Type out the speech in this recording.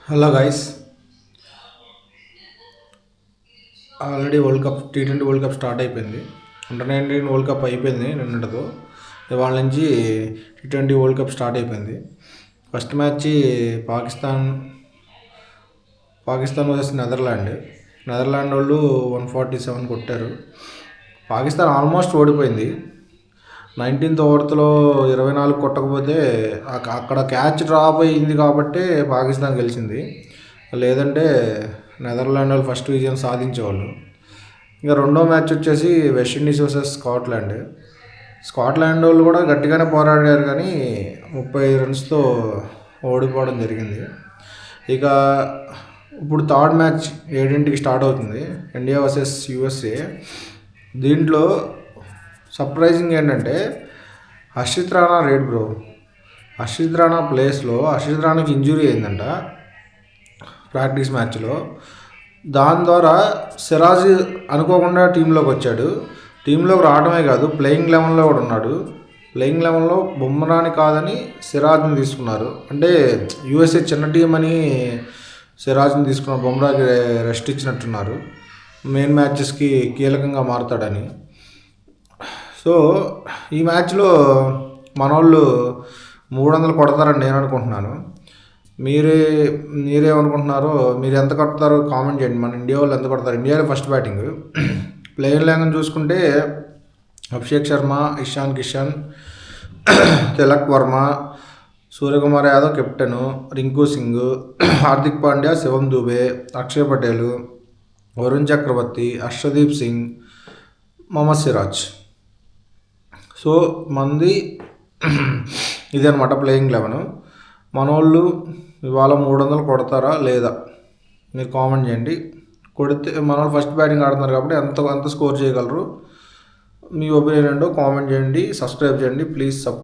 Hello guys, already T20 world cup start అయిపోయింది. Under-19 world cup అయిపోయింది నిన్నటితో. ఇవాళ నుంచి T20 వరల్డ్ కప్ స్టార్ట్ అయిపోయింది. First match Pakistan versus Netherland వాళ్ళు 147 కొట్టారు. పాకిస్తాన్ ఆల్మోస్ట్ ఓడిపోయింది. 19th ఓవర్లో 24 కొట్టకపోతే అక్కడ క్యాచ్ డ్రాప్ అయ్యింది కాబట్టి పాకిస్తాన్ గెలిచింది. లేదంటే నెదర్లాండ్ వాళ్ళు ఫస్ట్ విజయం సాధించేవాళ్ళు. ఇంకా రెండో మ్యాచ్ వచ్చేసి వెస్టిండీస్ వర్సెస్ స్కాట్లాండ్ వాళ్ళు కూడా గట్టిగానే పోరాడారు కానీ 30 రన్స్తో ఓడిపోవడం జరిగింది. ఇక ఇప్పుడు థర్డ్ మ్యాచ్ 7ంటికి స్టార్ట్ అవుతుంది, ఇండియా వర్సెస్ USA. దీంట్లో సర్ప్రైజింగ్ ఏంటంటే హర్షిత్ రాణా రేడ్ హర్షిత్ రాణా ప్లేస్లో హర్షిత్ రాణాకి ఇంజురీ అయిందంట ప్రాక్టీస్ మ్యాచ్లో. దాని ద్వారా సిరాజ్ అనుకోకుండా టీంలోకి వచ్చాడు. టీంలోకి రావడమే కాదు, ప్లేయింగ్ 11లో కూడా ఉన్నాడు. ప్లేయింగ్ 11లో బుమ్రాని కాదని సిరాజ్ని తీసుకున్నారు. అంటే USA చిన్న టీం అని సిరాజ్ని తీసుకున్నారు. బుమ్రాకి రెస్ట్ ఇచ్చినట్టున్నారు, మెయిన్ మ్యాచెస్కి కీలకంగా మారుతాడని. సో ఈ మ్యాచ్లో మనోళ్ళు 300 కొడతారని నేను అనుకుంటున్నాను. మీరేమనుకుంటున్నారో, మీరు ఎంత కొడతారో కామెంట్ చేయండి. మన ఇండియా వాళ్ళు ఎంత కొడతారు? ఇండియాలో ఫస్ట్ బ్యాటింగ్ ప్లేయర్ లాంగ్ చూసుకుంటే అభిషేక్ శర్మ, ఇషాన్ కిషన్, తిలక్ వర్మ, సూర్యకుమార్ యాదవ్ కెప్టెను, రింకు సింగ్, హార్దిక్ పాండ్యా, శివం దూబే, అక్షయ్ పటేల్, వరుణ్ చక్రవర్తి, హర్షదీప్ సింగ్, మొహమ్మద్ సిరాజ్. సో మంది ఇదనమాట ప్లేయింగ్ 11. మనోళ్ళు ఇవాళ 300 కొడతారా లేదా మీరు కామెంట్ చేయండి. కొడితే మనోళ్ళు ఫస్ట్ బ్యాటింగ్ ఆడుతున్నారు కాబట్టి ఎంత స్కోర్ చేయగలరు, మీ ఒపీనియన్ ఏంటో కామెంట్ చేయండి. సబ్స్క్రైబ్ చేయండి ప్లీజ్.